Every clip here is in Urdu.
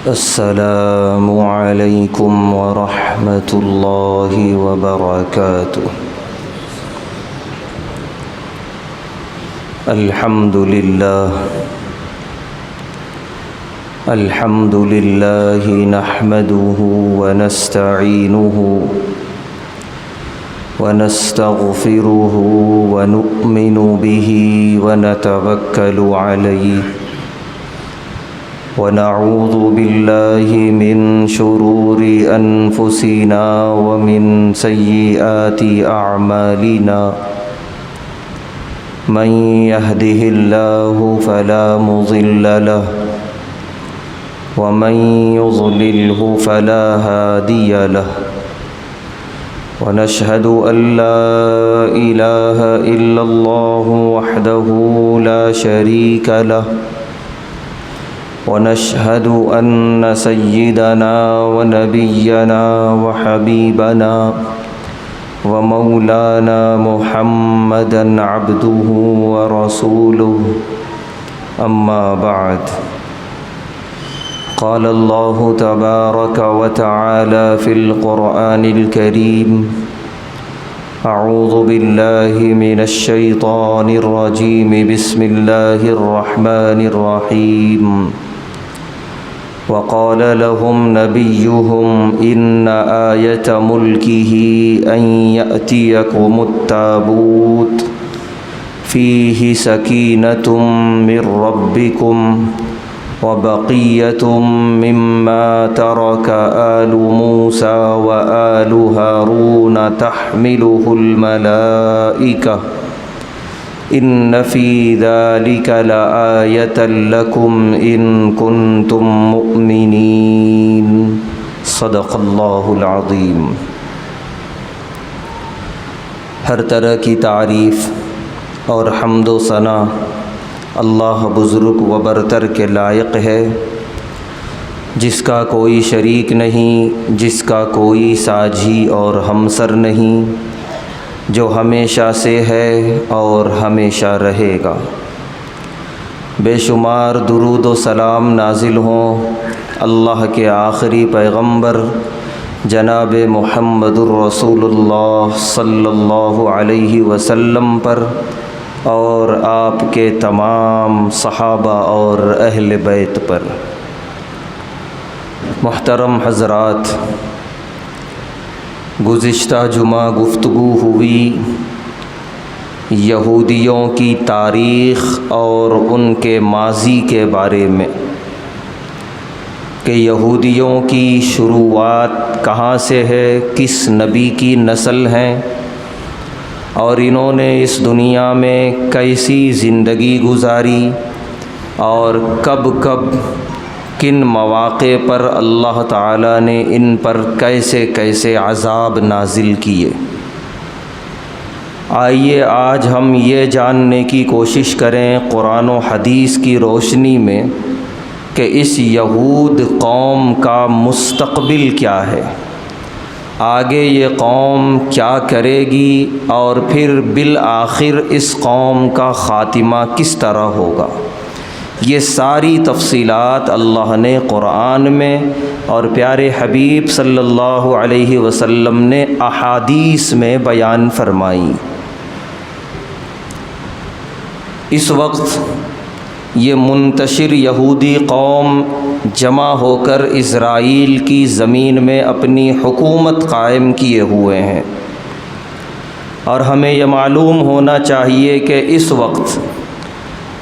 السلام علیکم ورحمۃ اللہ وبرکاتہ۔ الحمد للہ نحمده ونستعینه ونستغفره ونؤمن به ونتوکل علیہ ونعوذ باللہ من شرور انفسنا ومن سیئات اعمالنا من يهده اللہ فلا مضل له ومن يضلله فلا هادي له ونشهد أن لا إله إلا الله وحده لا شريك له ونشهد أن سيدنا ونبينا وحبيبنا ومولانا محمدا عبده ورسوله أما بعد قال الله تبارك وتعالى في القرآن الكريم أعوذ بالله من الشيطان الرجيم بسم الله الرحمن الرحيم وقال لهم نبيهم إن آية ملكه أن يأتيكم التابوت فيه سكينة من ربكم وبقية مما ترك آل موسى وآل هارون تحمله الملائكة إن في ذلك لآية لكم إن كنتم مؤمنين صدق اللہ العظیم۔ ہر طرح کی تعریف اور حمد و ثنا اللہ بزرگ و برتر کے لائق ہے، جس کا کوئی شریک نہیں، جس کا کوئی ساجھی اور ہمسر نہیں، جو ہمیشہ سے ہے اور ہمیشہ رہے گا۔ بے شمار درود و سلام نازل ہوں اللہ کے آخری پیغمبر جناب محمد الرسول اللہ صلی اللہ علیہ وسلم پر اور آپ کے تمام صحابہ اور اہل بیت پر۔ محترم حضرات، گزشتہ جمعہ گفتگو ہوئی یہودیوں کی تاریخ اور ان کے ماضی کے بارے میں کہ یہودیوں کی شروعات کہاں سے ہے، کس نبی کی نسل ہیں، اور انہوں نے اس دنیا میں کیسی زندگی گزاری اور کب کب کن مواقع پر اللہ تعالیٰ نے ان پر کیسے کیسے عذاب نازل کیے۔ آئیے آج ہم یہ جاننے کی کوشش کریں قرآن و حدیث کی روشنی میں کہ اس یہود قوم کا مستقبل کیا ہے، آگے یہ قوم کیا کرے گی، اور پھر بالآخر اس قوم کا خاتمہ کس طرح ہوگا۔ یہ ساری تفصیلات اللہ نے قرآن میں اور پیارے حبیب صلی اللہ علیہ وسلم نے احادیث میں بیان فرمائی۔ اس وقت یہ منتشر یہودی قوم جمع ہو کر اسرائیل کی زمین میں اپنی حکومت قائم کیے ہوئے ہیں، اور ہمیں یہ معلوم ہونا چاہیے کہ اس وقت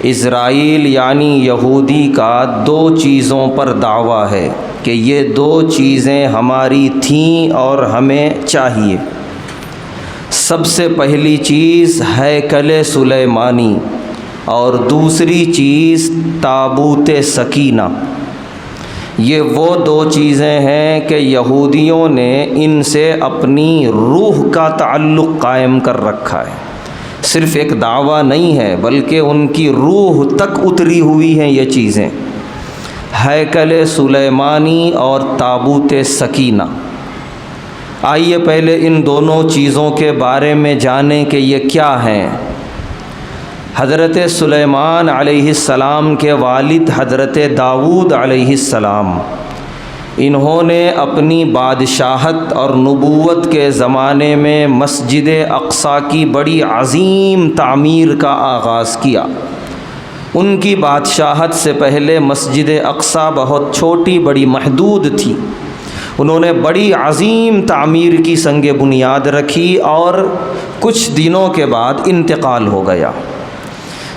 اسرائیل یعنی یہودی کا دو چیزوں پر دعویٰ ہے کہ یہ دو چیزیں ہماری تھیں اور ہمیں چاہیے۔ سب سے پہلی چیز ہیکل سلیمانی اور دوسری چیز تابوت سکینہ۔ یہ وہ دو چیزیں ہیں کہ یہودیوں نے ان سے اپنی روح کا تعلق قائم کر رکھا ہے۔ صرف ایک دعویٰ نہیں ہے بلکہ ان کی روح تک اتری ہوئی ہیں یہ چیزیں، ہیکل سلیمانی اور تابوت سکینہ۔ آئیے پہلے ان دونوں چیزوں کے بارے میں جانیں کہ یہ کیا ہیں۔ حضرت سلیمان علیہ السلام کے والد حضرت داؤد علیہ السلام انہوں نے اپنی بادشاہت اور نبوت کے زمانے میں مسجد اقصیٰ کی بڑی عظیم تعمیر کا آغاز کیا۔ ان کی بادشاہت سے پہلے مسجد اقصیٰ بہت چھوٹی بڑی محدود تھی۔ انہوں نے بڑی عظیم تعمیر کی سنگ بنیاد رکھی اور کچھ دنوں کے بعد انتقال ہو گیا۔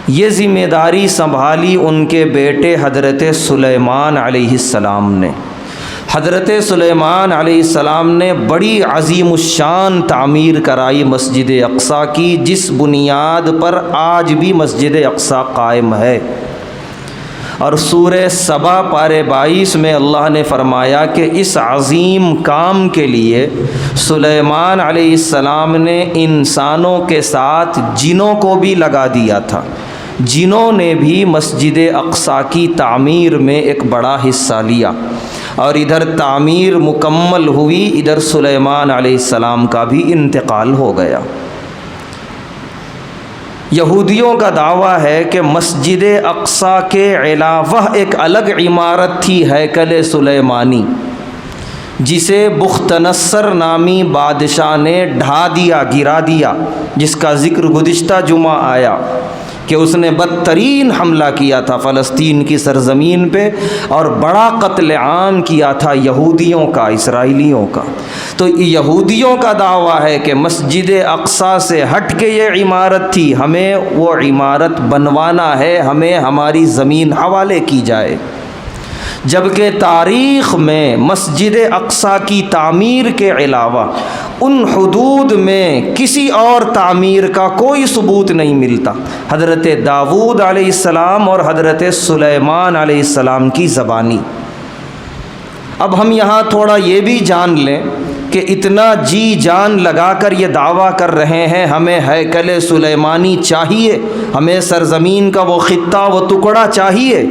یہ ذمہ داری سنبھالی ان کے بیٹے حضرت سلیمان علیہ السلام نے۔ حضرت سلیمان علیہ السلام نے بڑی عظیم الشان تعمیر کرائی مسجد اقصیٰ کی، جس بنیاد پر آج بھی مسجد اقصیٰ قائم ہے۔ اور سورہ سبا پارے 22 میں اللہ نے فرمایا کہ اس عظیم کام کے لیے سلیمان علیہ السلام نے انسانوں کے ساتھ جنوں کو بھی لگا دیا تھا۔ جنوں نے بھی مسجد اقصیٰ کی تعمیر میں ایک بڑا حصہ لیا، اور ادھر تعمیر مکمل ہوئی، ادھر سلیمان علیہ السلام کا بھی انتقال ہو گیا۔ یہودیوں کا دعویٰ ہے کہ مسجد اقصیٰ کے علاوہ ایک الگ عمارت تھی، ہیکل سلیمانی، جسے بخت نصر نامی بادشاہ نے ڈھا دیا، گرا دیا، جس کا ذکر گزشتہ جمعہ آیا کہ اس نے بدترین حملہ کیا تھا فلسطین کی سرزمین پہ، اور بڑا قتل عام کیا تھا یہودیوں کا، اسرائیلیوں کا۔ تو یہودیوں کا دعویٰ ہے کہ مسجد اقصیٰ سے ہٹ کے یہ عمارت تھی، ہمیں وہ عمارت بنوانا ہے، ہمیں ہماری زمین حوالے کی جائے۔ جبکہ تاریخ میں مسجد اقصیٰ کی تعمیر کے علاوہ ان حدود میں کسی اور تعمیر کا کوئی ثبوت نہیں ملتا۔ حضرت داؤد علیہ السلام اور حضرت سلیمان علیہ السلام کی زبانی۔ اب ہم یہاں تھوڑا یہ بھی جان لیں کہ اتنا جی جان لگا کر یہ دعویٰ کر رہے ہیں ہمیں ہیکل سلیمانی چاہیے، ہمیں سرزمین کا وہ خطہ، وہ ٹکڑا چاہیے،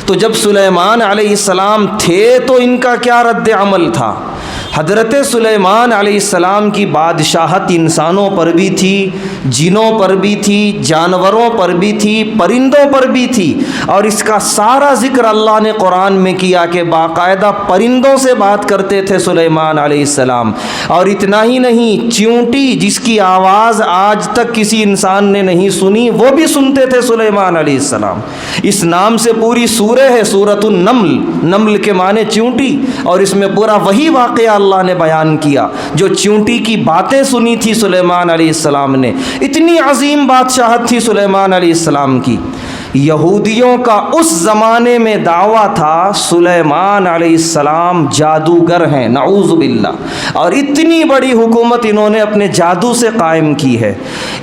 تو جب سلیمان علیہ السلام تھے تو ان کا کیا رد عمل تھا؟ حضرت سلیمان علیہ السلام کی بادشاہت انسانوں پر بھی تھی، جنوں پر بھی تھی، جانوروں پر بھی تھی، پرندوں پر بھی تھی، اور اس کا سارا ذکر اللہ نے قرآن میں کیا کہ باقاعدہ پرندوں سے بات کرتے تھے سلیمان علیہ السلام۔ اور اتنا ہی نہیں، چیونٹی جس کی آواز آج تک کسی انسان نے نہیں سنی، وہ بھی سنتے تھے سلیمان علیہ السلام۔ اس نام سے پوری سورہ ہے، سورۃ النمل، نمل کے معنی چیونٹی، اور اس میں پورا وہی واقعہ اللہ نے بیان کیا جو چیونٹی کی باتیں سنی تھی سلیمان علیہ السلام نے۔ اتنی عظیم بادشاہت تھی سلیمان علیہ السلام کی۔ یہودیوں کا اس زمانے میں دعویٰ تھا سلیمان علیہ السلام جادوگر ہیں، نعوذ باللہ، اور اتنی بڑی حکومت انہوں نے اپنے جادو سے قائم کی ہے۔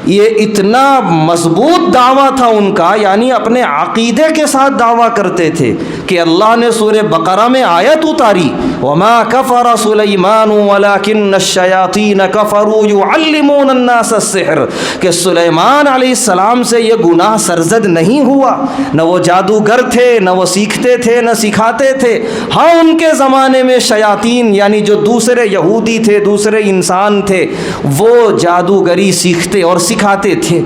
یہ اتنا مضبوط دعویٰ تھا ان کا، یعنی اپنے عقیدے کے ساتھ دعویٰ کرتے تھے کہ اللہ نے سورہ بقرہ میں آیت اتاری، وَمَا كَفَرَ سُلَيْمَانُ وَلَكِنَّ الشَّيَاطِينَ كَفَرُوا يُعَلِّمُونَ النَّاسَ السِّحْرَ، کہ سلیمان علیہ السلام سے یہ گناہ سرزد نہیں ہوا، نہ وہ جادوگر تھے، نہ وہ سیکھتے تھے، نہ سکھاتے تھے۔ ہاں ان کے زمانے میں شیاطین، یعنی جو دوسرے یہودی تھے، دوسرے انسان تھے، وہ جادوگری سیکھتے اور سکھاتے تھے،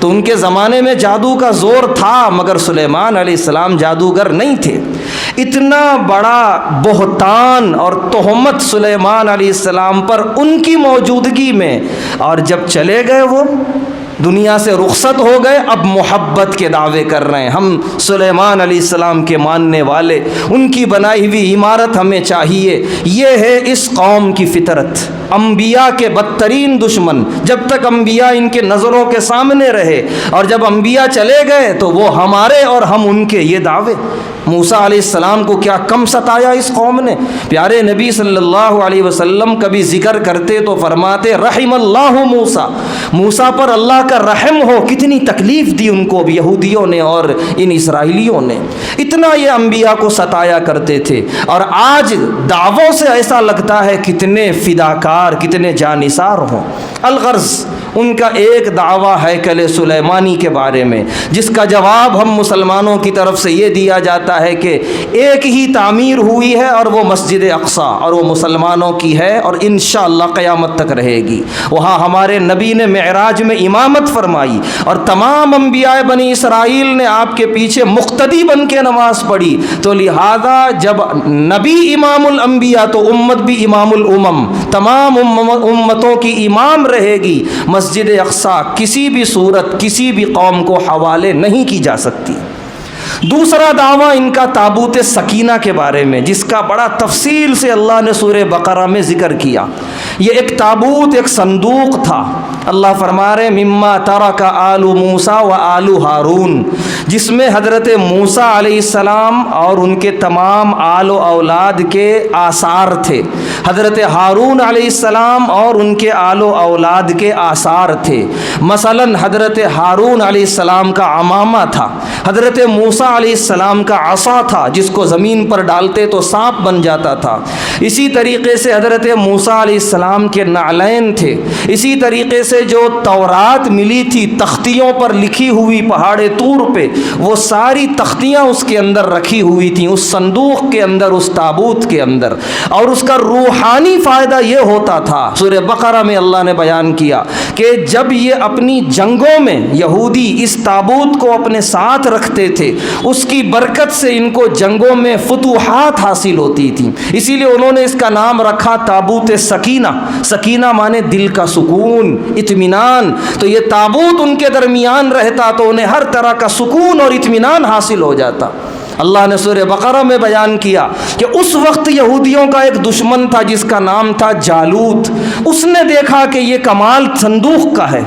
تو ان کے زمانے میں جادو کا زور تھا، مگر سلیمان علیہ السلام جادوگر نہیں تھے۔ اتنا بڑا بہتان اور تہمت سلیمان علیہ السلام پر ان کی موجودگی میں، اور جب چلے گئے وہ دنیا سے رخصت ہو گئے، اب محبت کے دعوے کر رہے ہیں، ہم سلیمان علیہ السلام کے ماننے والے، ان کی بنائی ہوئی عمارت ہمیں چاہیے۔ یہ ہے اس قوم کی فطرت۔ انبیاء کے بدترین دشمن، جب تک انبیاء ان کے نظروں کے سامنے رہے، اور جب انبیاء چلے گئے تو وہ ہمارے اور ہم ان کے، یہ دعوے۔ موسیٰ علیہ السلام کو کیا کم ستایا اس قوم نے؟ پیارے نبی صلی اللہ علیہ وسلم کبھی ذکر کرتے تو فرماتے رحم اللہ موسیٰ، موسیٰ پر اللہ کا رحم ہو، کتنی تکلیف دی ان کو یہودیوں نے اور ان اسرائیلیوں نے، اتنا یہ انبیاء کو ستایا کرتے تھے۔ اور آج دعووں سے ایسا لگتا ہے کتنے فداکار، کتنے جانثار ہوں۔ الغرض ان کا ایک دعویٰ ہیکل سلیمانی کے بارے میں، جس کا جواب ہم مسلمانوں کی طرف سے یہ دیا جاتا ہے کہ ایک ہی تعمیر ہوئی ہے اور وہ مسجد اقصیٰ، اور وہ مسلمانوں کی ہے اور انشاءاللہ قیامت تک رہے گی۔ وہاں ہمارے نبی نے معراج میں امامت فرمائی اور تمام انبیاء بنی اسرائیل نے آپ کے پیچھے مقتدی بن کے نماز پڑھی، تو لہذا جب نبی امام الانبیاء تو امت بھی امام الامم، تمام امتوں کی امام رہے گی۔ مسجد اقصیٰ کسی بھی صورت کسی بھی قوم کو حوالے نہیں کی جا سکتی۔ دوسرا دعویٰ ان کا تابوت سکینہ کے بارے میں، جس کا بڑا تفصیل سے اللہ نے سورہ بقرہ میں ذکر کیا۔ یہ ایک تابوت، ایک صندوق تھا۔ اللہ فرما رہے مما ترک آل موسیٰ و آل ہارون، جس میں حضرت موسیٰ علیہ السلام اور ان کے تمام آل و اولاد کے آثار تھے، حضرت ہارون علیہ السلام اور ان کے آل و اولاد کے آثار تھے۔ مثلا حضرت ہارون علیہ السلام کا عمامہ تھا، حضرت موسیٰ علیہ السلام کا عصا تھا جس کو زمین پر ڈالتے تو سانپ بن جاتا تھا۔ اسی طریقے سے حضرت موسیٰ علیہ السلام کے نعلین تھے۔ اسی طریقے سے جو تورات ملی تھی تختیوں پر لکھی ہوئی پہاڑ طور پہ، وہ ساری تختیاں اس کے اندر رکھی ہوئی تھیں، اس صندوق کے اندر، اس تابوت کے اندر۔ اور اس کا روحانی فائدہ یہ ہوتا تھا، سورہ بقرہ میں اللہ نے بیان کیا کہ جب یہ اپنی جنگوں میں یہودی اس تابوت کو اپنے ساتھ رکھتے تھے، اس کی برکت سے ان کو جنگوں میں فتوحات حاصل ہوتی تھیں۔ اسی لیے انہوں نے اس کا نام رکھا تابوت سکینہ۔ سکینہ مانے دل کا سکون، اطمینان۔ تو یہ تابوت ان کے درمیان رہتا تو انہیں ہر طرح کا سکون اور اطمینان حاصل ہو جاتا۔ اللہ نے سورہ بقرہ میں بیان کیا کہ اس وقت یہودیوں کا ایک دشمن تھا جس کا نام تھا جالوت۔ اس نے دیکھا کہ یہ کمال صندوق کا ہے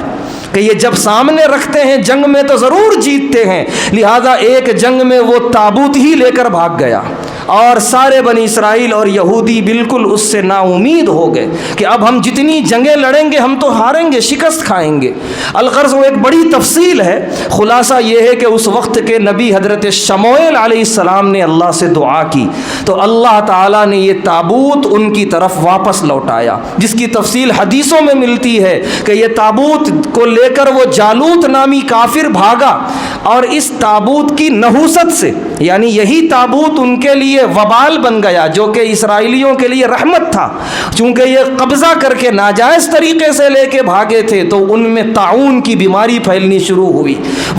کہ یہ جب سامنے رکھتے ہیں جنگ میں تو ضرور جیتتے ہیں، لہذا ایک جنگ میں وہ تابوت ہی لے کر بھاگ گیا، اور سارے بنی اسرائیل اور یہودی بالکل اس سے نا امید ہو گئے کہ اب ہم جتنی جنگیں لڑیں گے ہم تو ہاریں گے، شکست کھائیں گے۔ الغرض وہ ایک بڑی تفصیل ہے، خلاصہ یہ ہے کہ اس وقت کے نبی حضرت شموئیل علیہ السلام نے اللہ سے دعا کی تو اللہ تعالیٰ نے یہ تابوت ان کی طرف واپس لوٹایا، جس کی تفصیل حدیثوں میں ملتی ہے کہ یہ تابوت کو لے کر وہ جالوت نامی کافر بھاگا، اور اس تابوت کی نحوست سے، یعنی یہی تابوت ان کے لیے وبال بن گیا جو کہ اسرائیلیوں کے لیے رحمت تھا، چونکہ یہ قبضہ کر کے ناجائز طریقے سے لے کے بھاگے تھے تو ان میں طاعون کی بیماری پھیلنی شروع ہوئی،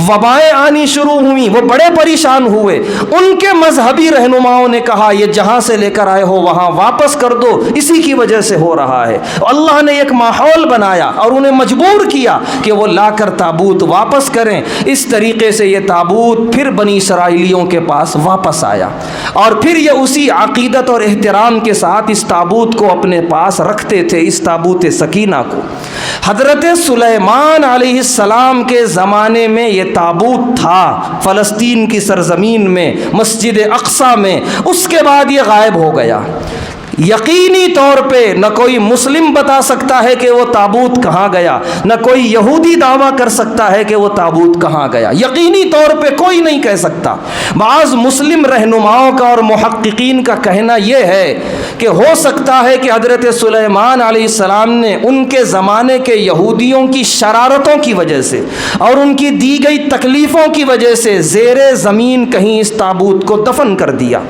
وبائیں آنی شروع ہوئیں، وہ بڑے پریشان ہوئے۔ ان کے مذہبی رہنماؤں نے کہا یہ جہاں سے لے کر آئے ہو وہاں واپس کر دو، اسی کی وجہ سے ہو رہا ہے۔ اللہ نے ایک ماحول بنایا اور انہیں مجبور کیا کہ وہ لا کر تابوت واپس کریں۔ اس طریقے سے یہ تابوت پھر بنی اسرائیلیوں کے پاس واپس آیا، اور پھر یہ اسی عقیدت اور احترام کے ساتھ اس تابوت کو اپنے پاس رکھتے تھے، اس تابوت سکینہ کو۔ حضرت سلیمان علیہ السلام کے زمانے میں یہ تابوت تھا فلسطین کی سرزمین میں، مسجد اقصیٰ میں، اس کے بعد یہ غائب ہو گیا۔ یقینی طور پہ نہ کوئی مسلم بتا سکتا ہے کہ وہ تابوت کہاں گیا، نہ کوئی یہودی دعویٰ کر سکتا ہے کہ وہ تابوت کہاں گیا، یقینی طور پہ کوئی نہیں کہہ سکتا۔ بعض مسلم رہنماؤں کا اور محققین کا کہنا یہ ہے کہ ہو سکتا ہے کہ حضرت سلیمان علیہ السلام نے ان کے زمانے کے یہودیوں کی شرارتوں کی وجہ سے اور ان کی دی گئی تکلیفوں کی وجہ سے زیر زمین کہیں اس تابوت کو دفن کر دیا،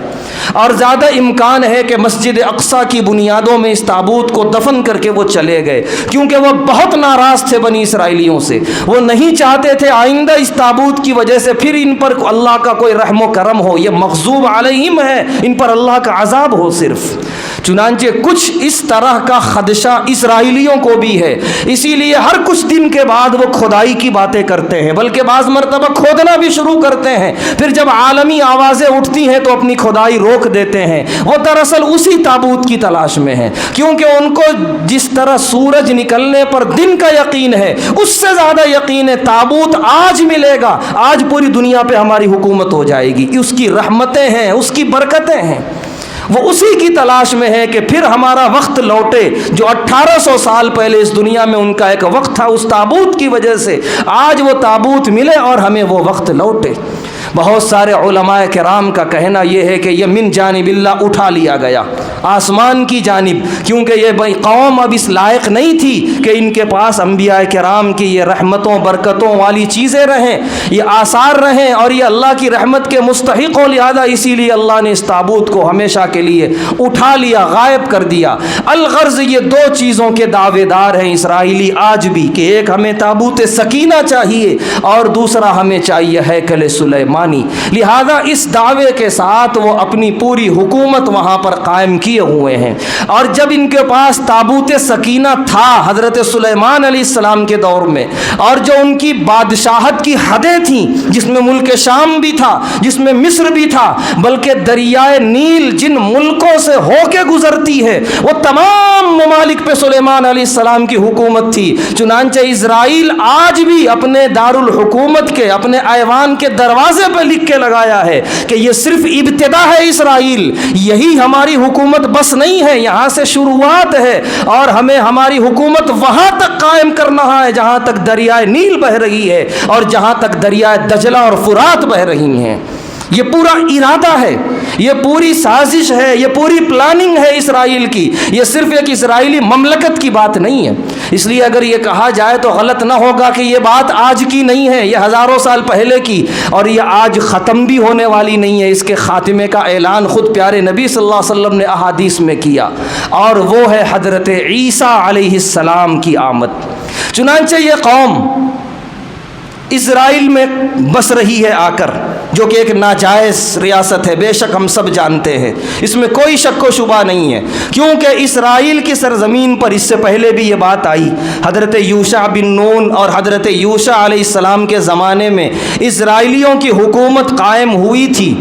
اور زیادہ امکان ہے کہ مسجد اقصیٰ کی بنیادوں میں اس تابوت کو دفن کر کے وہ چلے گئے، کیونکہ وہ بہت ناراض تھے بنی اسرائیلیوں سے۔ وہ نہیں چاہتے تھے آئندہ اس تابوت کی وجہ سے پھر ان پر اللہ کا کوئی رحم و کرم ہو، یہ مغضوب علیہم ہے، ان پر اللہ کا عذاب ہو صرف۔ چنانچہ کچھ اس طرح کا خدشہ اسرائیلیوں کو بھی ہے، اسی لیے ہر کچھ دن کے بعد وہ کھدائی کی باتیں کرتے ہیں، بلکہ بعض مرتبہ کھودنا بھی شروع کرتے ہیں، پھر جب عالمی آوازیں اٹھتی ہیں تو اپنی کھدائی روک دیتے ہیں۔ وہ دراصل اسی تابوت کی تلاش میں ہیں، کیونکہ ان کو جس طرح سورج نکلنے پر دن کا یقین ہے، اس سے زیادہ یقین ہے تابوت آج ملے گا، آج پوری دنیا پہ ہماری حکومت ہو جائے گی، اس کی رحمتیں ہیں، اس کی برکتیں ہیں۔ وہ اسی کی تلاش میں ہے کہ پھر ہمارا وقت لوٹے، جو 1800 سال پہلے اس دنیا میں ان کا ایک وقت تھا، اس تابوت کی وجہ سے آج وہ تابوت ملے اور ہمیں وہ وقت لوٹے۔ بہت سارے علماء کرام کا کہنا یہ ہے کہ یہ من جانب اللہ اٹھا لیا گیا آسمان کی جانب، کیونکہ یہ قوم اب اس لائق نہیں تھی کہ ان کے پاس انبیاء کرام کی یہ رحمتوں برکتوں والی چیزیں رہیں، یہ آثار رہیں، اور یہ اللہ کی رحمت کے مستحق ہو، لہذا اسی لیے اللہ نے اس تابوت کو ہمیشہ کے لیے اٹھا لیا، غائب کر دیا۔ الغرض یہ دو چیزوں کے دعوے دار ہیں اسرائیلی آج بھی، کہ ایک ہمیں تابوت سکینہ چاہیے اور دوسرا ہمیں چاہیے ہیکل سلیمانی۔ لہذا اس دعوے کے ساتھ وہ اپنی پوری حکومت وہاں پر قائم کیے ہوئے ہیں، اور جب ان کے پاس تابوت سکینہ تھا حضرت سلیمان علیہ السلام کے دور میں، اور جو ان کی بادشاہت کی حدیں تھیں، جس میں ملک شام بھی تھا، جس میں مصر بھی تھا، بلکہ دریائے نیل جن ملکوں سے ہو کے گزرتی ہے وہ تمام ممالک پہ سلیمان علیہ السلام کی حکومت تھی۔ چنانچہ اسرائیل آج بھی اپنے دارالحکومت کے اپنے ایوان کے دروازے پہ لکھ کے لگایا ہے کہ یہ صرف ابتدا ہے، اسرائیل یہی ہماری حکومت بس نہیں ہے، یہاں سے شروعات ہے، اور ہمیں ہماری حکومت وہاں تک قائم کرنا ہے جہاں تک دریائے نیل بہہ رہی ہے اور جہاں تک دریائے دجلہ اور فرات بہہ رہی ہیں۔ یہ پورا ارادہ ہے، یہ پوری سازش ہے، یہ پوری پلاننگ ہے اسرائیل کی، یہ صرف ایک اسرائیلی مملکت کی بات نہیں ہے۔ اس لیے اگر یہ کہا جائے تو غلط نہ ہوگا کہ یہ بات آج کی نہیں ہے، یہ ہزاروں سال پہلے کی، اور یہ آج ختم بھی ہونے والی نہیں ہے۔ اس کے خاتمے کا اعلان خود پیارے نبی صلی اللہ علیہ وسلم نے احادیث میں کیا، اور وہ ہے حضرت عیسیٰ علیہ السلام کی آمد۔ چنانچہ یہ قوم اسرائیل میں بس رہی ہے آ کر، جو کہ ایک ناجائز ریاست ہے، بے شک ہم سب جانتے ہیں، اس میں کوئی شک و شبہ نہیں ہے، کیونکہ اسرائیل کی سرزمین پر اس سے پہلے بھی یہ بات آئی، حضرت یوشع بن نون اور حضرت یوشع علیہ السلام کے زمانے میں اسرائیلیوں کی حکومت قائم ہوئی تھی،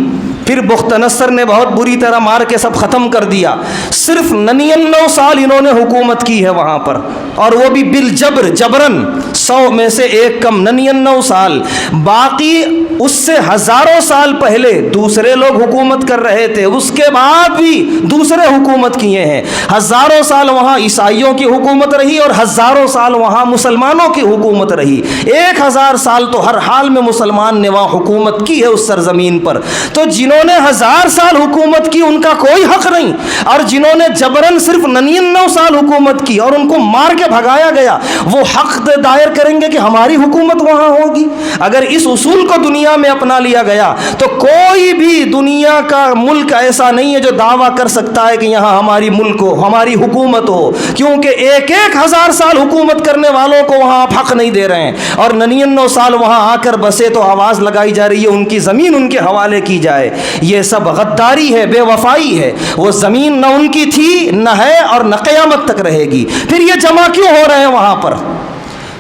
پھر بخت نصر نے بہت بری طرح مار کے سب ختم کر دیا۔ صرف 99 سال انہوں نے حکومت کی ہے وہاں پر، اور وہ بھی بالجبر، جبرن، 100 میں سے ایک کم 99 سال۔ باقی اس سے ہزاروں سال پہلے دوسرے لوگ حکومت کر رہے تھے، اس کے بعد بھی دوسرے حکومت کیے ہیں۔ ہزاروں سال وہاں عیسائیوں کی حکومت رہی اور ہزاروں سال وہاں مسلمانوں کی حکومت رہی۔ 1000 سال تو ہر حال میں مسلمان نے وہاں حکومت کی ہے اس سرزمین پر۔ تو جنہوں نے 1000 سال حکومت کی ان کا کوئی حق نہیں، اور جنہوں نے جبرن صرف 99 سال حکومت کی اور ان کو مار کے بھگایا گیا، وہ حق دائر کریں گے کہ ہماری حکومت وہاں ہوگی۔ اگر اس اصول کو دنیا میں اپنا لیا گیا تو کوئی بھی دنیا کا ملک ایسا نہیں ہے جو دعویٰ کر سکتا ہے کہ یہاں ہماری ملک ہو، ہماری حکومت ہو، کیونکہ 1000 سال حکومت کرنے والوں کو وہاں آپ حق نہیں دے رہے ہیں، اور 99 سال وہاں آ کر بسے تو آواز لگائی جا رہی ہے ان کی زمین ان کے حوالے کی جائے۔ یہ سب غداری ہے، بے وفائی ہے۔ وہ زمین نہ ان کی تھی، نہ ہے، اور نہ قیامت تک رہے گی۔ پھر یہ جمع کیوں ہو رہے ہیں وہاں پر؟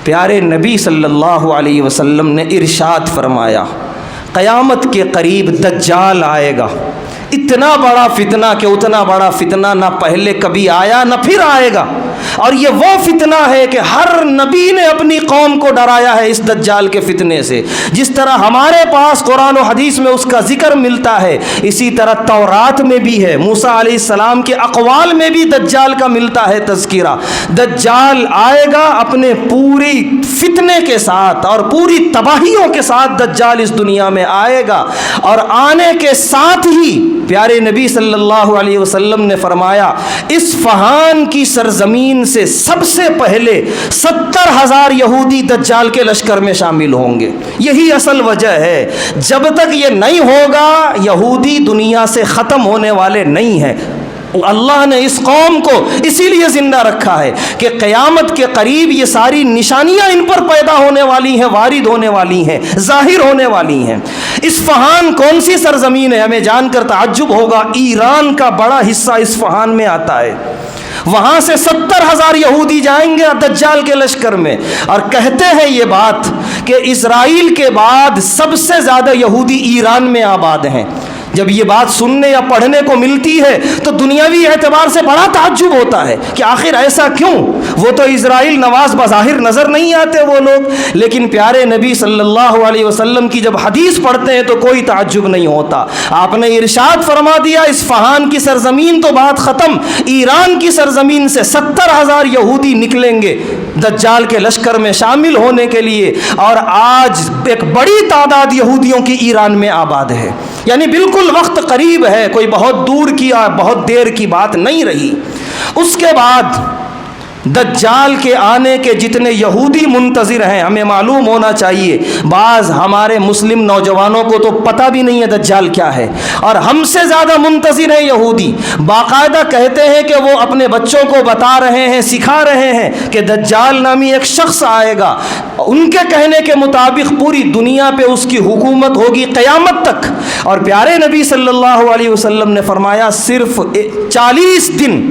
پیارے نبی صلی اللہ علیہ وسلم نے ارشاد فرمایا، قیامت کے قریب دجال آئے گا، اتنا بڑا فتنہ کہ اتنا بڑا فتنہ نہ پہلے کبھی آیا نہ پھر آئے گا، اور یہ وہ فتنہ ہے کہ ہر نبی نے اپنی قوم کو ڈرایا ہے اس دجال کے فتنے سے۔ جس طرح ہمارے پاس قرآن و حدیث میں اس کا ذکر ملتا ہے، اسی طرح تورات میں بھی ہے، موسیٰ علیہ السلام کے اقوال میں بھی دجال کا ملتا ہے تذکرہ۔ دجال آئے گا اپنے پوری فتنے کے ساتھ اور پوری تباہیوں کے ساتھ، دجال اس دنیا میں آئے گا، اور آنے کے ساتھ ہی پیارے نبی صلی اللہ علیہ وسلم نے فرمایا، اصفہان کی سرزمین سے سب سے پہلے 70,000 یہودی دجال کے لشکر میں شامل ہوں گے۔ یہی اصل وجہ ہے، جب تک یہ نہیں ہوگا یہودی دنیا سے ختم ہونے والے نہیں ہیں۔ اللہ نے اس قوم کو اسی لیے زندہ رکھا ہے کہ قیامت کے قریب یہ ساری نشانیاں ان پر پیدا ہونے والی ہیں، وارد ہونے والی ہیں، ظاہر ہونے والی ہیں۔ اصفہان کون سی سرزمین ہے؟ ہمیں جان کر تعجب ہوگا، ایران کا بڑا حصہ اصفہان میں آتا ہے۔ وہاں سے 70,000 یہودی جائیں گے دجال کے لشکر میں، اور کہتے ہیں یہ بات کہ اسرائیل کے بعد سب سے زیادہ یہودی ایران میں آباد ہیں۔ جب یہ بات سننے یا پڑھنے کو ملتی ہے تو دنیاوی اعتبار سے بڑا تعجب ہوتا ہے کہ آخر ایسا کیوں؟ وہ تو اسرائیل نواز بظاہر نظر نہیں آتے وہ لوگ، لیکن پیارے نبی صلی اللہ علیہ وسلم کی جب حدیث پڑھتے ہیں تو کوئی تعجب نہیں ہوتا۔ آپ نے ارشاد فرما دیا، اصفہان کی سرزمین تو بات ختم، ایران کی سرزمین سے 70,000 یہودی نکلیں گے دجال کے لشکر میں شامل ہونے کے لیے، اور آج ایک بڑی تعداد یہودیوں کی ایران میں آباد ہے، یعنی بالکل وقت قریب ہے، کوئی بہت دور کی بہت دیر کی بات نہیں رہی۔ اس کے بعد دجال کے آنے کے جتنے یہودی منتظر ہیں، ہمیں معلوم ہونا چاہیے، بعض ہمارے مسلم نوجوانوں کو تو پتہ بھی نہیں ہے دجال کیا ہے، اور ہم سے زیادہ منتظر ہیں یہودی، باقاعدہ کہتے ہیں کہ وہ اپنے بچوں کو بتا رہے ہیں، سکھا رہے ہیں کہ دجال نامی ایک شخص آئے گا، ان کے کہنے کے مطابق پوری دنیا پہ اس کی حکومت ہوگی قیامت تک۔ اور پیارے نبی صلی اللہ علیہ وسلم نے فرمایا صرف 40 دن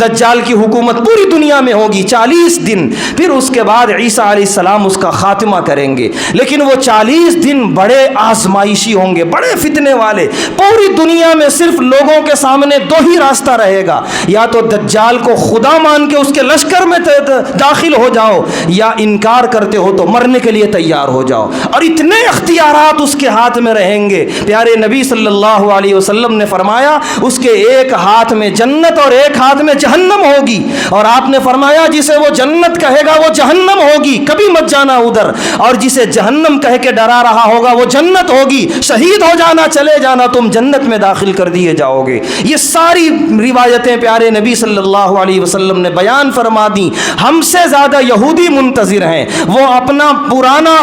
دجال کی حکومت پوری دنیا میں ہوگی، 40 دن، پھر اس کے بعد عیسیٰ علیہ السلام اس کا خاتمہ کریں گے، لیکن وہ 40 دن بڑے آزمائشی ہوں گے، بڑے فتنے والے۔ پوری دنیا میں صرف لوگوں کے سامنے دو ہی راستہ رہے گا، یا تو دجال کو خدا مان کے اس کے لشکر میں داخل ہو جاؤ، یا انکار کرتے ہو تو مرنے کے لیے تیار ہو جاؤ، اور اتنے اختیارات اس کے ہاتھ میں رہیں گے۔ پیارے نبی صلی اللہ علیہ وسلم نے فرمایا اس کے ایک ہاتھ میں جنت اور ایک ہاتھ میں جہنم ہوگی، اور آپ نے فرمایا جسے وہ جنت کہے گا وہ جہنم ہوگی، کبھی مت جانا ادھر، اور جسے جہنم کہہ کے ڈرا رہا ہوگا وہ جنت ہوگی، شہید ہو جانا، چلے جانا، تم جنت میں داخل کر دیے جاؤ گے۔ یہ ساری روایتیں پیارے نبی صلی اللہ علیہ وسلم نے بیان فرما دی۔ ہم سے زیادہ یہودی منتظر ہیں، وہ اپنا پرانا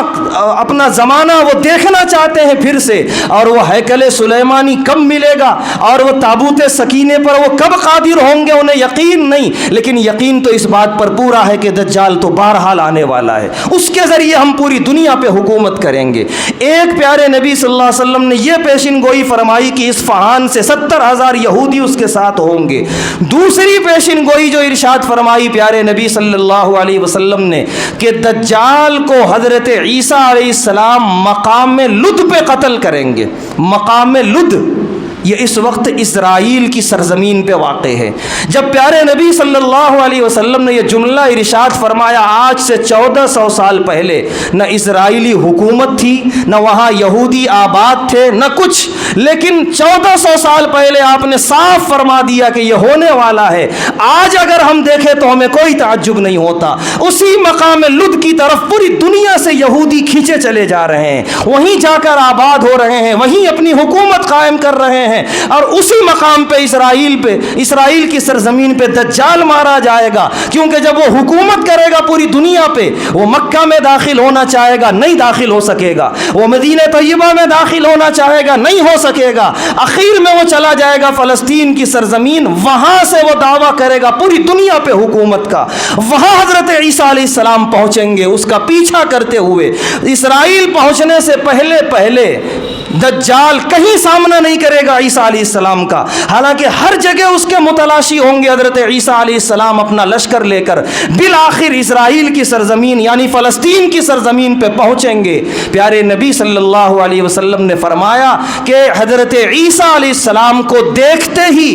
اپنا زمانہ وہ دیکھنا چاہتے ہیں پھر سے، اور وہ ہیکل سلیمانی کب ملے گا، اور وہ تابوت سکینے پر وہ کب قادر ہوں گے، انہیں یقین نہیں، لیکن یقین تو اس بات پر پورا ہے کہ دجال تو بہرحال آنے والا ہے، اس کے ذریعے ہم پوری دنیا پہ حکومت کریں گے۔ ایک پیارے نبی صلی اللہ علیہ وسلم نے یہ پیشن گوئی فرمائی کہ اصفہان سے 70,000 یہودی اس کے ساتھ ہوں گے۔ دوسری پیشن گوئی جو ارشاد فرمائی پیارے نبی صلی اللہ علیہ وسلم نے کہ دجال کو حضرت عیسیٰ علیہ السلام مقام لد پہ قتل کریں گے۔ مقام لد یہ اس وقت اسرائیل کی سرزمین پہ واقع ہے۔ جب پیارے نبی صلی اللہ علیہ وسلم نے یہ جملہ ارشاد فرمایا، آج سے 1400 سال پہلے نہ اسرائیلی حکومت تھی، نہ وہاں یہودی آباد تھے، نہ کچھ، لیکن 1400 سال پہلے آپ نے صاف فرما دیا کہ یہ ہونے والا ہے۔ آج اگر ہم دیکھیں تو ہمیں کوئی تعجب نہیں ہوتا، اسی مقام لد کی طرف پوری دنیا سے یہودی کھینچے چلے جا رہے ہیں، وہیں جا کر آباد ہو رہے ہیں، وہیں اپنی حکومت قائم کر رہے ہیں، اور اسی مقام پہ اسرائیل کی سرزمین پہ دجال مارا جائے گا، کیونکہ جب وہ حکومت کرے گا پوری دنیا پہ، وہ مکہ میں داخل ہونا چاہے گا، نہیں داخل ہو سکے گا، وہ مدینہ طیبہ میں داخل ہونا چاہے گا، نہیں ہو سکے گا، آخر میں وہ چلا جائے گا فلسطین کی سرزمین، وہاں سے وہ دعویٰ کرے گا پوری دنیا پہ حکومت کا، وہاں حضرت عیسیٰ علیہ السلام پہنچیں گے اس کا پیچھا کرتے ہوئے۔ اسرائیل پہنچنے سے پہلے دجال کہیں سامنا نہیں کرے گا عیسیٰ علیہ السلام کا، حالانکہ ہر جگہ اس کے متلاشی ہوں گے۔ حضرت عیسیٰ علیہ السلام اپنا لشکر لے کر بالآخر اسرائیل کی سرزمین یعنی فلسطین کی سرزمین پہ پہنچیں گے۔ پیارے نبی صلی اللہ علیہ وسلم نے فرمایا کہ حضرت عیسیٰ علیہ السلام کو دیکھتے ہی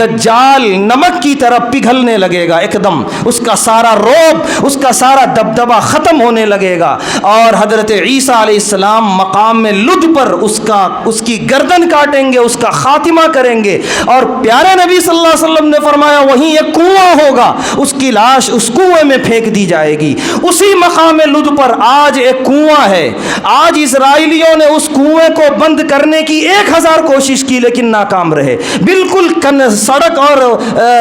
دجال نمک کی طرح پگھلنے لگے گا، ایک دم اس کا سارا روب، اس کا سارا دبدبہ ختم ہونے لگے گا، اور حضرت عیسیٰ علیہ السلام مقام میں لد پر اس کی گردن کاٹیں گے، اس کا خاتمہ کریں گے، اور پیارے نبی صلی اللہ علیہ وسلم نے فرمایا وہیں ایک کنواں ہوگا، اس کی لاش اس کنویں میں پھینک دی جائے گی۔ اسی مقام لد پر آج ایک کنواں ہے، آج اسرائیلیوں نے اس کنویں کو بند کرنے کی 1000 کوشش کی لیکن ناکام رہے، بالکل سڑک اور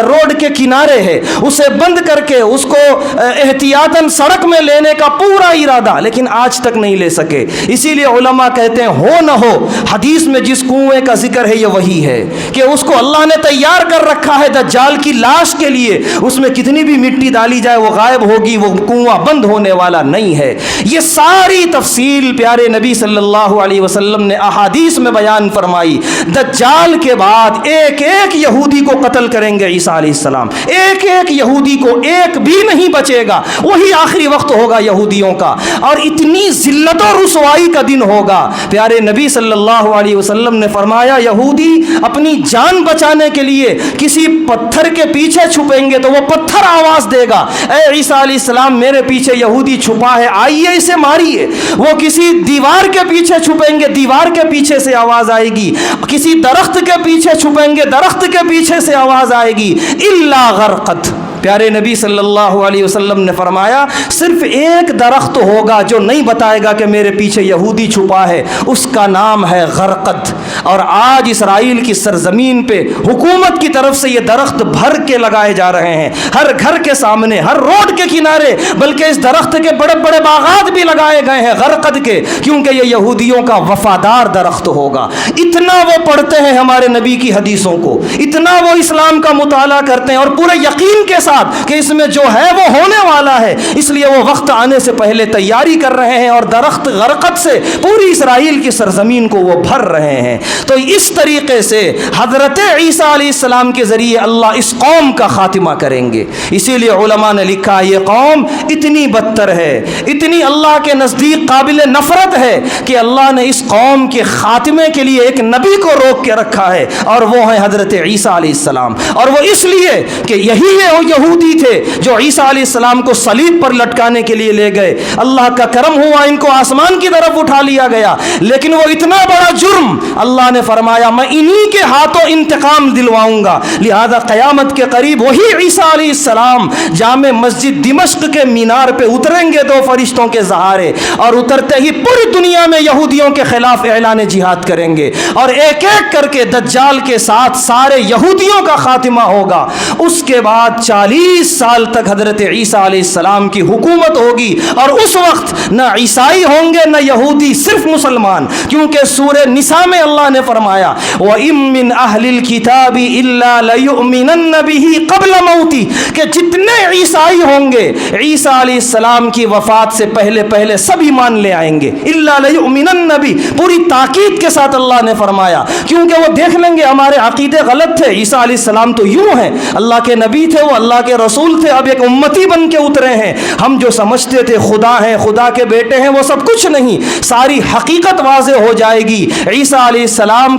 روڈ کے کنارے ہے، اسے بند کر کے اس کو احتیاطاً سڑک میں لینے کا پورا ارادہ، لیکن آج تک نہیں لے سکے۔ اسی لیے علماء کہتے ہیں ہو نہ ہو حدیث میں جس کنویں کا ذکر ہے یہ وہی ہے کہ اس کو اللہ نے تیار کر رکھا ہے دجال کی لاش کے لیے، اس میں کتنی بھی مٹی ڈالی جائے وہ غائب ہوگی، وہ کنواں بند ہونے والا نہیں ہے۔ یہ ساری تفصیل پیارے نبی صلی اللہ علیہ وسلم نے احادیث میں بیان فرمائی۔ دجال کے بعد ایک ایک یہودی کو قتل کریں گے عیسیٰ علیہ السلام، ایک ایک یہودی کو، ایک بھی نہیں بچے گا، وہی آخری وقت ہوگا یہودیوں کا، اور اتنی ذلت و رسوائی کا دن ہوگا۔ پیارے نبی صلی اللہ علیہ وسلم نے فرمایا یہودی اپنی جان بچانے کے لیے کسی پتھر کے پیچھے چھپیں گے تو وہ پتھر آواز دے گا، اے عیسیٰ علیہ السلام میرے پیچھے یہودی چھپا ہے، آئیے اسے ماریے۔ وہ کسی دیوار کے پیچھے چھپیں گے، دیوار کے پیچھے سے آواز آئے گی، کسی درخت کے پیچھے چھپیں گے، درخت کے پیچھے سے آواز آئے گی، الا غرقت، پیارے نبی صلی اللہ علیہ وسلم نے فرمایا صرف ایک درخت ہوگا جو نہیں بتائے گا کہ میرے پیچھے یہودی چھپا ہے، اس کا نام ہے غرقد۔ اور آج اسرائیل کی سرزمین پہ حکومت کی طرف سے یہ درخت بھر کے لگائے جا رہے ہیں، ہر گھر کے سامنے، ہر روڈ کے کنارے، بلکہ اس درخت کے بڑے بڑے باغات بھی لگائے گئے ہیں غرقد کے، کیونکہ یہ یہودیوں کا وفادار درخت ہوگا۔ اتنا وہ پڑھتے ہیں ہمارے نبی کی حدیثوں کو، اتنا وہ اسلام کا مطالعہ کرتے ہیں، اور پورے یقین کے ساتھ کہ اس میں جو ہے وہ ہونے والا ہے، اس لیے وہ وقت آنے سے پہلے تیاری کر رہے ہیں، اور درخت غرقد سے پوری اسرائیل کی سرزمین کو وہ بھر رہے ہیں۔ تو اس طریقے سے حضرت عیسیٰ علیہ السلام کے ذریعے اللہ اس قوم کا خاتمہ کریں گے۔ اسی لیے علماء نے لکھا یہ قوم اتنی بدتر ہے، اتنی اللہ کے نزدیک قابل نفرت ہے کہ اللہ نے اس قوم کے خاتمے کے لیے ایک نبی کو روک کے رکھا ہے، اور وہ ہیں حضرت عیسیٰ علیہ السلام۔ اور وہ اس لیے کہ یہی یہودی تھے جو عیسیٰ علیہ السلام کو صلیب پر لٹکانے کے لیے لے گئے، اللہ کا کرم ہوا ان کو آسمان کی طرف اٹھا لیا گیا، لیکن وہ اتنا بڑا جرم اللہ نے فرمایا میں انہی کے ہاتھوں انتقام دلواؤں گا۔ لہذا قیامت کے قریب وہی عیسیٰ علیہ السلام جامع مسجد دمشق کے مینار پہ اتریں گے دو فرشتوں کے سہارے، اور اترتے ہی پوری دنیا میں یہودیوں کے خلاف اعلان جہاد کریں گے، اور ایک ایک کر کے دجال کے ساتھ سارے یہودیوں کا خاتمہ ہوگا۔ اس کے بعد 40 سال تک حضرت عیسیٰ علیہ السلام کی حکومت ہوگی، اور اس وقت نہ عیسائی ہوں گے نہ یہودی، صرف مسلمان، کیونکہ سورہ نساء میں اللہ نے فرمایا وَإِن مِّنْ أَهْلِ الْكِتَابِ إِلَّا لَيُؤْمِنَنَّ بِهِ قَبْلَ مَوْتِهِ، کہ جتنے عیسائی ہوں گے عیسیٰ علیہ السلام کی وفات سے پہلے سب ایمان لے آئیں گے۔ إِلَّا لَيُؤْمِنَنَّ بِهِ پوری تاکید کے ساتھ اللہ نے فرمایا، کیونکہ وہ دیکھ لیں گے ہمارے عقیدے غلط تھے، عیسیٰ علیہ السلام تو یوں ہیں، اللہ کے نبی تھے، وہ اللہ کے رسول تھے، اب ایک امتی بن کے اترے ہیں، ہم جو سمجھتے تھے خدا ہیں، خدا کے بیٹے ہیں، وہ سب کچھ نہیں، ساری حقیقت واضح ہو جائے گی۔ عیسیٰ علیہ السلام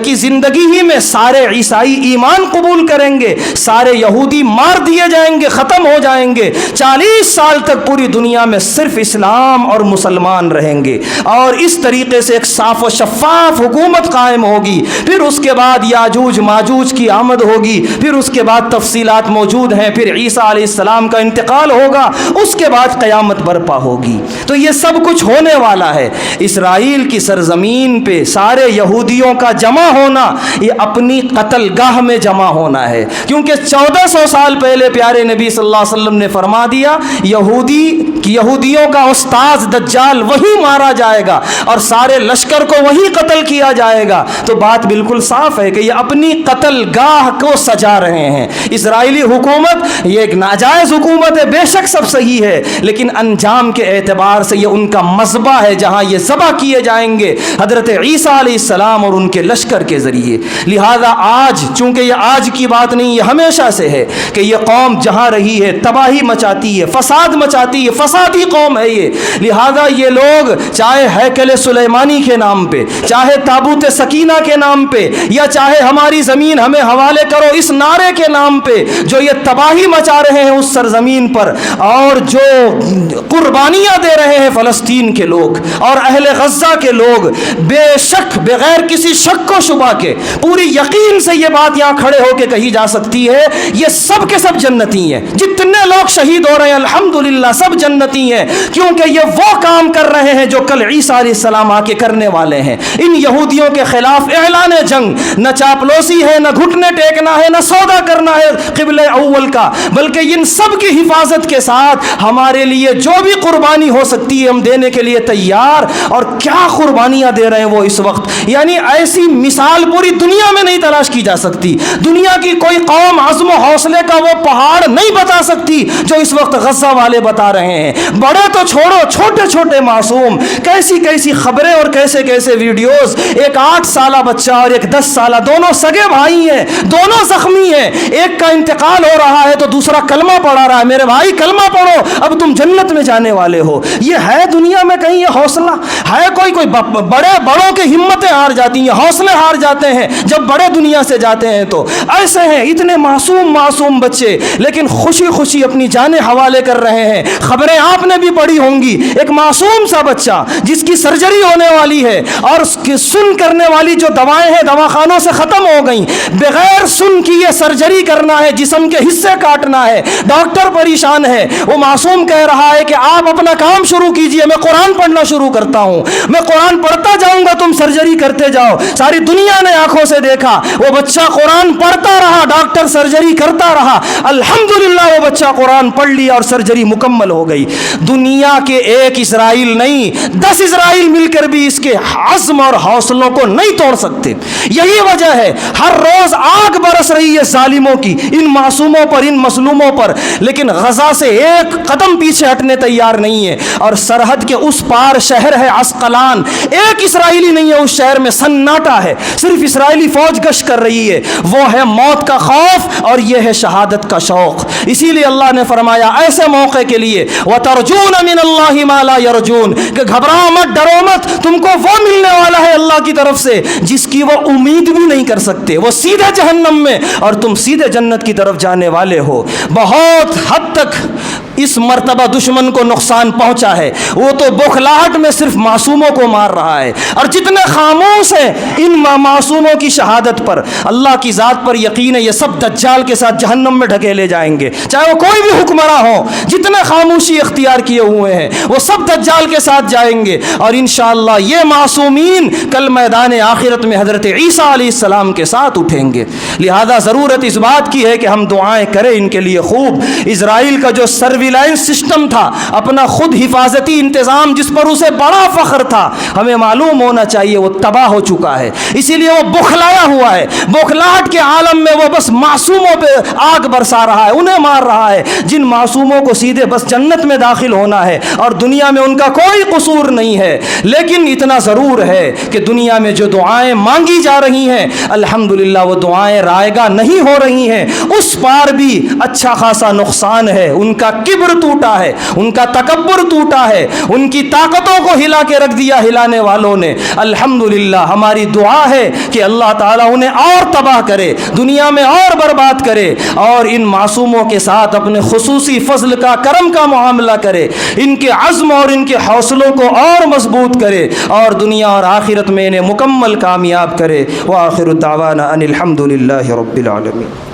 کی زندگی ہی میں سارے عیسائی ایمان قبول کریں گے، سارے یہودی مار دیے جائیں گے، ختم ہو جائیں گے۔ 40 سال تک پوری دنیا میں صرف اسلام اور مسلمان رہیں گے، اور اس طریقے سے ایک صاف و شفاف حکومت قائم ہوگی۔ پھر اس کے بعد یاجوج ماجوج کی آمد ہوگی، پھر اس کے بعد تفصیلات موجود ہیں، پھر عیسیٰ علیہ السلام کا انتقال ہوگا، اس کے بعد قیامت برپا ہوگی۔ تو یہ سب کچھ ہونے والا ہے۔ اسرائیل کی سرزمین پہ سارے یہودیوں کا جمع ہونا یہ اپنی قتل گاہ میں جمع ہونا ہے، کیونکہ 1400 سال پہلے پیارے نبی صلی اللہ علیہ وسلم نے فرما دیا یہودیوں کا استاذ دجال وہی مارا جائے گا، اور سارے لشکر کو وہی قتل کیا جائے گا۔ تو بات بالکل صاف ہے کہ یہ اپنی قتل گاہ کو سجا رہے ہیں۔ اسرائیلی حکومت یہ ایک ناجائز حکومت ہے، بے شک سب صحیح ہے، لیکن انجام کے اعتبار سے یہ ان کا مذبح ہے جہاں یہ ذبح کیے جائیں گے حضرت عیسیٰ علیہ السلام اور ان کے لشکر کے ذریعے۔ لہذا آج چونکہ یہ آج کی بات نہیں، یہ ہمیشہ سے ہے کہ یہ قوم جہاں رہی ہے تباہی مچاتی ہے، فساد مچاتی ہے، فسادی قوم ہے یہ۔ لہذا یہ لوگ چاہے ہیکل سلیمانی کے نام پہ، چاہے تابوت سکینہ کے نام پہ، یا چاہے ہماری زمین ہمیں حوالے کرو اس نعرے کے نام پہ، جو یہ تباہی مچا رہے ہیں اس سرزمین پر، اور جو قربانیاں دے رہے ہیں فلسطین کے لوگ اور اہل غزہ کے لوگ، بے شک بغیر کسی شک و شبہ کے پوری یقین سے یہ بات یہاں کھڑے ہو کے کہی جا سکتی ہے، یہ سب کے سب جنتی ہیں۔ جتنے لوگ شہید ہو رہے ہیں الحمدللہ سب جنتی ہیں، کیونکہ یہ وہ کام کر رہے ہیں جو کل عیسیٰ علیہ السلام آ کے کرنے والے ہیں۔ ان یہودیوں کے خلاف اعلان جنگ، نہ چاپلوسی ہے، نہ گھٹنے ٹیکنا ہے، نہ سودا کرنا ہے قبلہ اول کا، بلکہ ان سب کی حفاظت کے ساتھ ہمارے لیے جو بھی قربانی ہو سکتی ہے ہم دینے کے لیے تیار۔ اور کیا قربانیاں دے رہے ہیں وہ اس وقت، یعنی ایسی مثال پوری دنیا میں نہیں تلاش کی جا سکتی۔ دنیا کی کوئی قوم عزم و حوصلے کا وہ پہاڑ نہیں بتا سکتی جو اس وقت غزہ والے بتا رہے ہیں۔ بڑے تو چھوڑو، چھوٹے چھوٹے معصوم کیسی کیسی خبریں اور کیسے کیسے ویڈیوز، ایک 8 سالہ بچہ اور ایک 10 سالہ، دونوں سگے بھائی ہیں، دونوں زخمی ہیں، ایک کا انتقال ہو رہا ہے تو دوسرا کلمہ پڑھا رہا ہے، میرے بھائی کلمہ پڑھو اب تم جنت میں جانے والے ہو۔ یہ ہے دنیا میں کہیں یہ حوصلہ ہے؟ کوئی بڑوں کی ہمتیں ہار جاتی ہیں، حوصلے ہار جاتے ہیں جب بڑے دنیا سے جاتے ہیں۔ تو ایسے ہیں اتنے معصوم بچے، لیکن خوشی خوشی اپنی جانیں حوالے کر رہے ہیں۔ خبریں آپ نے بھی پڑھی ہوں گی، ایک معصوم سا بچہ جس کی سرجری ہونے والی ہے اور اس کی سن کرنے والی جو دوائیں ہیں دواخانوں سے ختم ہو گئیں، بغیر سن کی یہ سرجری کرنا ہے، جسم کے حصے کاٹنا ہے. ڈاکٹر پریشان ہے, وہ معصوم کہہ رہا ہے کہ آپ اپنا کام شروع کیجئے, میں قرآن پڑھنا شروع کرتا ہوں, میں قرآن پڑھتا جاؤں گا, تم سرجری کرتے جاؤ. ساری دنیا نے آنکھوں سے دیکھا, وہ بچہ قرآن پڑھتا رہا, ڈاکٹر سرجری کرتا رہا. الحمدللہ وہ بچہ قرآن پڑھ لیا اور سرجری مکمل ہو گئی. دنیا کے ایک اسرائیل نہیں, 10 اسرائیل مل کر بھی اس کے عزم اور حوصلوں کو نہیں توڑ سکتے. یہی وجہ ہے ہر روز آگ برس رہی ہے ظالموں کی ان معصوموں پر, ان مظلوموں پر, لیکن غزہ سے ایک قدم پیچھے ہٹنے تیار نہیں ہے. اور سرحد کے اس پار شہر ہے عسقلان, ایک اسرائیلی نہیں ہے اس شہر میں, سناٹا ہے, صرف اسرائیلی فوج گشت کر رہی ہے. وہ ہے موت کا خوف اور یہ ہے شہادت کا شوق. اسی لیے اللہ نے فرمایا ایسے موقع کے لیے وَتَرْجُونَ مِنَ اللَّهِ مَا لَا يَرْجُونَ, کہ گھبراؤ مت, ڈرو مت, تم کو وہ ملنے والا ہے اللہ کی طرف سے جس کی وہ امید بھی نہیں کر سکتے. وہ سیدھے جہنم میں اور تم سیدھے جنت کی طرف جانے والے ہو. بہت حد تک اس مرتبہ دشمن کو نقصان پہنچا ہے. وہ تو بوکھلاہٹ میں صرف معصوموں کو مار رہا ہے, اور جتنے خاموش ہیں ان معصوموں کی شہادت پر, اللہ کی ذات پر یقین ہے یہ سب دجال کے ساتھ جہنم میں ڈھکیلے جائیں گے. چاہے وہ کوئی بھی حکمراں ہو, جتنے خاموشی اختیار کیے ہوئے ہیں وہ سب دجال کے ساتھ جائیں گے. اور انشاءاللہ یہ معصومین کل میدان آخرت میں حضرت عیسیٰ علیہ السلام کے ساتھ اٹھیں گے. لہذا ضرورت اس بات کی ہے کہ ہم دعائیں کریں ان کے لیے خوب. اسرائیل کا جو سرویلائنس سسٹم تھا, اپنا خود حفاظتی انتظام جس پر اسے بڑا فخر تھا, ہمیں معلوم ہونا چاہیے وہ تباہ ہو چکا ہے. اسی لیے وہ بوکھلایا ہوا ہے. بوکھلاہٹ کے عالم میں وہ بس معصوموں پہ آگ برسا رہا ہے, انہیں مار رہا ہے جن معصوموں کو سیدھے بس جنت میں داخل ہونا ہے اور دنیا میں ان کا کوئی قصور نہیں ہے. لیکن اتنا ضرور ہے کہ دنیا میں جو دعائیں مانگی جا رہی ہیں الحمدللہ وہ دعائیں رائگاں نہیں ہو رہی ہیں. اس پار بھی اچھا خاصا نقصان ہے. ان کا کبر ٹوٹا ہے, ان کا تکبر ٹوٹا ہے, ان کی طاقتوں کو ہلا کے رکھ دیا ہلانے والوں نے. الحمدللہ ہماری دعا ہے کہ اللہ تعالیٰ انہیں اور تباہ کرے, دنیا میں اور برباد کرے, اور ان معصوموں کے ساتھ اپنے خصوصی فضل کا, کرم کا معاملہ کرے, ان کے عزم اور ان کے حوصلوں کو اور مضبوط کرے, اور دنیا اور آخرت میں انہیں مکمل کامیاب کرے. وآخر دعوانا ان الحمدللہ رب العالمین.